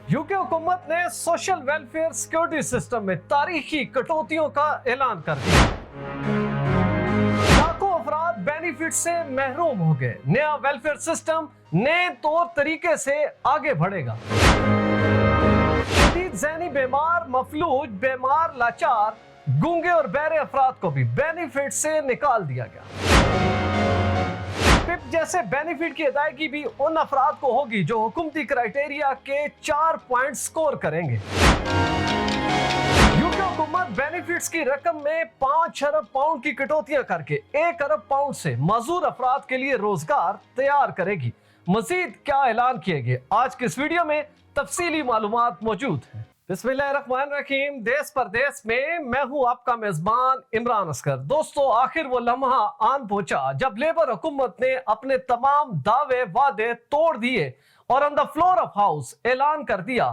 UK हुकूमत ने social welfare security system में तारीखी कटौतियों का ऐलान कर दिया। लाखों अफराद बेनिफिट से महरूम हो गए। नया वेलफेयर सिस्टम नए तौर तरीके से आगे बढ़ेगा। शदीद ज़हनी बीमार, मफलूज, बीमार, लाचार, गूंगे और बहरे अफराद को भी बेनिफिट से निकाल दिया गया। पिप जैसे बेनिफिट की अदायगी भी उन अफराद को होगी जो हुकूमती क्राइटेरिया के 4 पॉइंट स्कोर करेंगे। यूके हुकूमत बेनिफिट्स की रकम में 5 अरब पाउंड की कटौतियां करके 1 अरब पाउंड से माजूर अफराद के लिए रोजगार तैयार करेगी। मजीद क्या ऐलान किए गए, आज की इस वीडियो में तफसीली मालूमात मौजूद है। बिस्मिल्लाहिर्रहमानिर्रहीम। देश परदेश में मैं हूं आपका मेजबान इमरान असगर। दोस्तों, आखिर वो लम्हा आन पहुंचा जब लेबर हुकूमत ने अपने तमाम दावे वादे तोड़ दिए और on the floor of house ऐलान कर दिया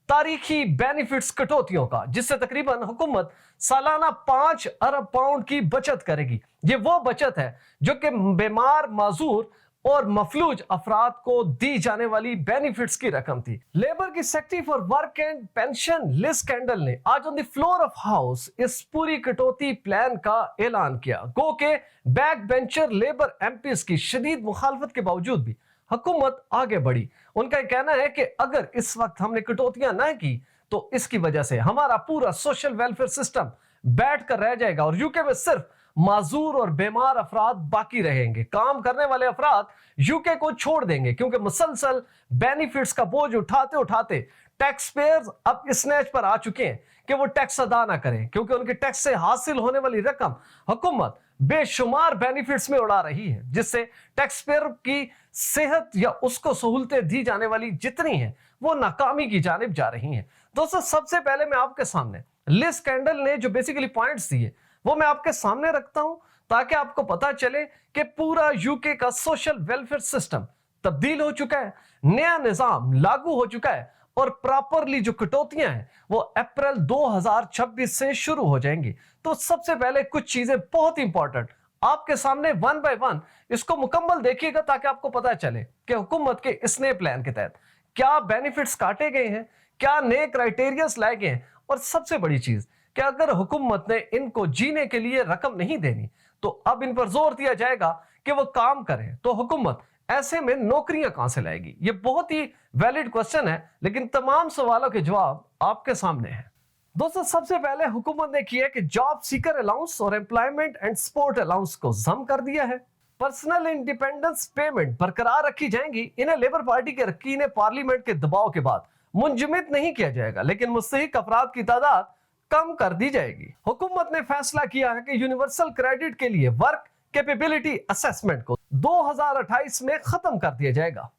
तारीखी बेनिफिट्स कटौतियों का, जिससे तकरीबन हुकूमत सालाना 5 अरब पाउंड की बचत करेगी। ये वो बचत है जो कि बीमार, माजूर और मफलूज अफराद को दी जाने वाली बेनिफिट्स की रकम थी। लेबर की secretary for work and pension Liz Kendall ने आज on the floor of house इस पूरी कटौती प्लान का ऐलान किया। गो के बैक बेंचर लेबर एमपीज की शदीद मुखालफत के बावजूद भी हुकूमत आगे बढ़ी। उनका कहना है कि अगर इस वक्त हमने कटौतियां न की तो इसकी वजह से हमारा पूरा सोशल वेलफेयर सिस्टम बैठ कर रह जाएगा और यूके में सिर्फ माजूर और बीमार अफराद बाकी रहेंगे। काम करने वाले अफराद यूके को छोड़ देंगे क्योंकि मुसलसल बेनिफिट्स का बोझ उठाते उठाते टैक्स पेयर्स अब इस नैज पर आ चुके हैं कि वो टैक्स अदा ना करें, क्योंकि उनके टैक्स से हासिल होने वाली रकम हुकूमत बेशुमार बेनिफिट्स में उड़ा रही है, जिससे टैक्स पेयर की सेहत या उसको सहूलतें दी जाने वाली जितनी है वो नाकामी की जानिब जा रही हैं। दोस्तों, सबसे पहले मैं आपके सामने लिज कैंडल ने जो बेसिकली पॉइंट्स दिए वो मैं आपके सामने रखता हूं ताकि आपको पता चले कि पूरा यूके का सोशल वेलफेयर सिस्टम तब्दील हो चुका है, नया निजाम लागू हो चुका है और प्रॉपरली जो कटौतियां हैं वो अप्रैल 2026 से शुरू हो जाएंगी। तो सबसे पहले कुछ चीजें बहुत इंपॉर्टेंट आपके सामने वन बाय वन इसको मुकम्मल देखिएगा ताकि आपको पता चले कि हुकूमत के इस नए प्लान के तहत क्या बेनिफिट्स काटे गए हैं, क्या नए क्राइटेरियाज लाए गए हैं और सबसे बड़ी चीज कि अगर हुकूमत ने इनको जीने के लिए रकम नहीं देनी तो अब इन पर जोर दिया जाएगा कि वो काम करें। तो हुकूमत ऐसे में नौकरियां कहां से लाएगी? ये बहुत ही वैलिड क्वेश्चन है, लेकिन तमाम सवालों के जवाब आपके सामने हैं। दोस्तों, सबसे पहले हुकूमत ने किया कि जॉब सीकर अलाउंस और एम्प्लॉयमेंट एंड सपोर्ट अलाउंस को जम कर दिया है। पर्सनल इंडिपेंडेंस पेमेंट बरकरार रखी जाएंगी। इन्हें लेबर पार्टी के अरकान पार्लियामेंट के दबाव के बाद मुंजमद नहीं किया जाएगा, लेकिन मुस्तहिक अफराद की तादाद कम कर दी जाएगी। हुकूमत ने फैसला किया है कि यूनिवर्सल क्रेडिट के लिए वर्क कैपेबिलिटी असेसमेंट को 2028 में खत्म कर दिया जाएगा।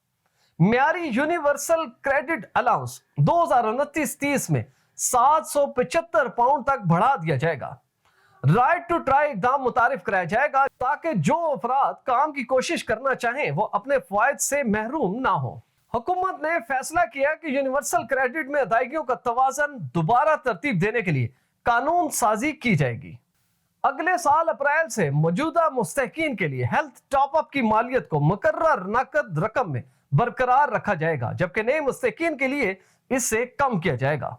म्यारी यूनिवर्सल क्रेडिट अलाउंस 2029-30 में 775 पाउंड तक बढ़ा दिया जाएगा। राइट टू ट्राई इकदाम मुतारिफ कराया जाएगा ताकि जो अफराद काम की कोशिश करना चाहें वो अपने फायद से महरूम ना हो। हुकूमत ने फैसला किया कि यूनिवर्सल क्रेडिट में अदायगियों का तवाज़न दोबारा तरतीब देने के लिए कानून साजी की जाएगी। अगले साल अप्रैल से मौजूदा मुस्तहकीन के लिए हेल्थ टॉप अप की मालियत को मुकर्रर नकद रकम में बरकरार रखा जाएगा, जबकि नए मुस्तहकीन के लिए इससे कम किया जाएगा।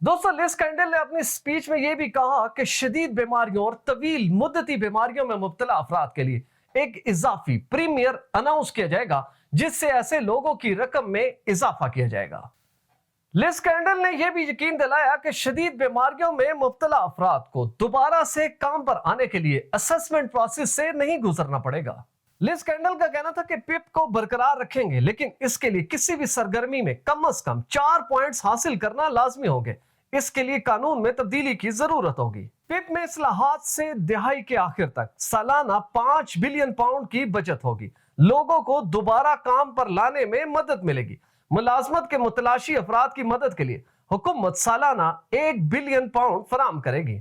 दोस्तों, लिज कैंडल ने अपनी स्पीच में यह भी कहा कि शदीद बीमारियों और तवील मुद्दती बीमारियों में मुब्तला अफराद के लिए एक इजाफी प्रीमियर अनाउंस किया जाएगा, जिससे ऐसे लोगों की रकम में इजाफा किया जाएगा। लिज कैंडल ने यह भी यकीन दिलाया कि शदीद बीमारियों में मुब्तला अफराद को दोबारा से काम पर आने के लिए असेसमेंट प्रोसेस से नहीं गुजरना पड़ेगा। लिज कैंडल का कहना था कि पिप को बरकरार रखेंगे, लेकिन इसके लिए किसी भी सरगर्मी में कम से कम 4 पॉइंट्स हासिल करना लाजमी होंगे। इसके लिए कानून में तब्दीली की जरूरत होगी। पिप में इस्लाहात से दिहाई के आखिर तक सालाना 5 बिलियन पाउंड की बचत होगी। लोगों को दोबारा काम पर लाने में मदद मिलेगी। मुलाजमत के मुतलाशी अफराद की मदद के लिए हुकूमत सालाना 1 बिलियन पाउंड फराम करेगी।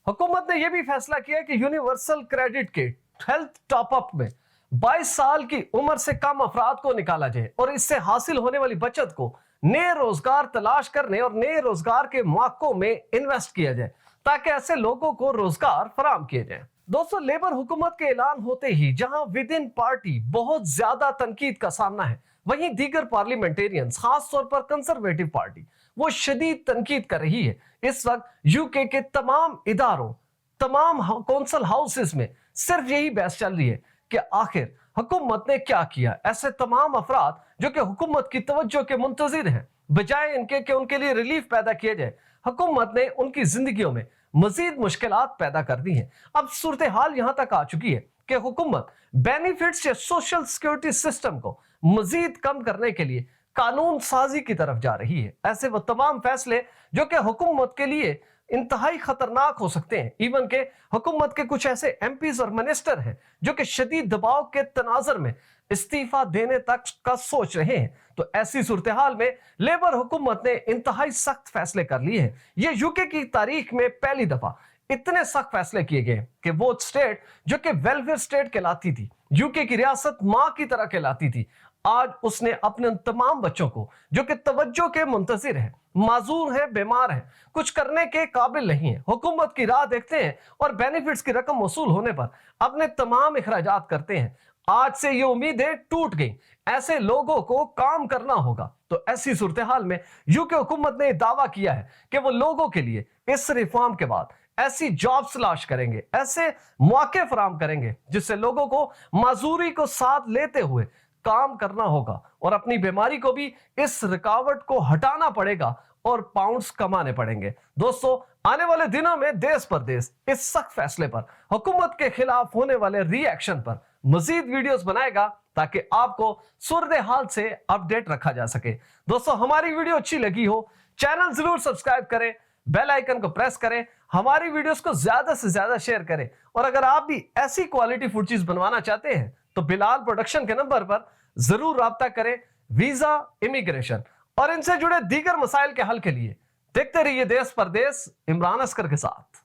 हुकूमत ने यह भी फैसला किया कि यूनिवर्सल क्रेडिट के हेल्थ टॉप अप में 22 साल की उम्र से कम अफराद को निकाला जाए और इससे हासिल होने वाली बचत को नए रोजगार तलाश करने और नए रोजगार के मौकों में इन्वेस्ट किया जाए ताकि ऐसे लोगों को रोजगार फराम किए जाए। दोस्तों, लेबर हुकूमत के ऐलान होते ही जहां विद इन पार्टी बहुत ज्यादा तनकीद का सामना है, वहीं दीगर पार्लियामेंटेरियंस, खास तौर पर कंजर्वेटिव पार्टी, वो शदीद तनकीद कर रही है। इस वक्त यूके के तमाम इदारों, तमाम कौंसल हाउसेस में सिर्फ यही बहस चल रही है कि आखिर हुकूमत ने क्या किया। ऐसे तमाम अफराद जो कि हुकूमत की तवज्जो के मुंतजिर हैं, बजाय इनके कि उनके लिए रिलीफ पैदा किया जाए, हुकूमत ने उनकी जिंदगियों में मजीद मुश्किलात पैदा कर दी हैं। अब सूरत हाल यहां तक आ चुकी है कि हुकूमत बेनिफिट्स या सोशल सिक्योरिटी सिस्टम को मजीद कम करने के लिए कानून साजी की तरफ जा रही है। ऐसे वो तमाम फैसले जो कि हुकूमत के लिए इंतहाई खतरनाक हो सकते हैं। इवन के हुकूमत के कुछ ऐसे एमपीज और मिनिस्टर हैं जो कि शदीद दबाव के तनाजर में इस्तीफा देने तक का सोच रहे हैं। तो ऐसी सूरत हाल में लेबर हुकूमत ने इंतहाई सख्त फैसले कर लिए हैं। ये यूके की तारीख में पहली दफा इतने सख्त फैसले किए गए कि वो स्टेट जो कि वेलफेयर स्टेट कहलाती थी, यूके की रियासत मां की तरह कहलाती थी, आज उसने अपने तमाम बच्चों को जो कि तवज्जो के मुंतजिर हैं, माजूर हैं, बीमार हैं, कुछ करने के काबिल नहीं है, हुकूमत की राह देखते हैं और बेनिफिट्स की रकम वसूल होने पर अपने तमाम इखराजात करते हैं। आज से ये उम्मीदें टूट गई। ऐसे लोगों को काम करना होगा। तो ऐसी सूरत हाल में यूके हुकूमत ने दावा किया है कि वो लोगों के लिए इस रिफॉर्म के बाद ऐसी जॉब तलाश करेंगे, ऐसे मौके फराहम करेंगे जिससे लोगों को माजूरी को साथ लेते हुए काम करना होगा और अपनी बीमारी को भी इस रुकावट को हटाना पड़ेगा और पाउंड्स कमाने पड़ेंगे। दोस्तों, आने वाले दिनों में देश परदेश इस सख्त फैसले पर, हुकूमत के खिलाफ होने वाले रिएक्शन पर मजीद वीडियोस बनाएगा ताकि आपको सूरत हाल से अपडेट रखा जा सके। दोस्तों, हमारी वीडियो अच्छी लगी हो, चैनल जरूर सब्सक्राइब करें, बेल आइकन को प्रेस करें, हमारी वीडियोस को ज्यादा से ज्यादा शेयर करें। और अगर आप भी ऐसी क्वालिटी फूड चीज बनवाना चाहते हैं तो बिलाल प्रोडक्शन के नंबर पर जरूर राब्ता करें। वीजा, इमिग्रेशन और इनसे जुड़े दीगर मसाइल के हल के लिए देखते रहिए देश परदेश इमरान असकर के साथ।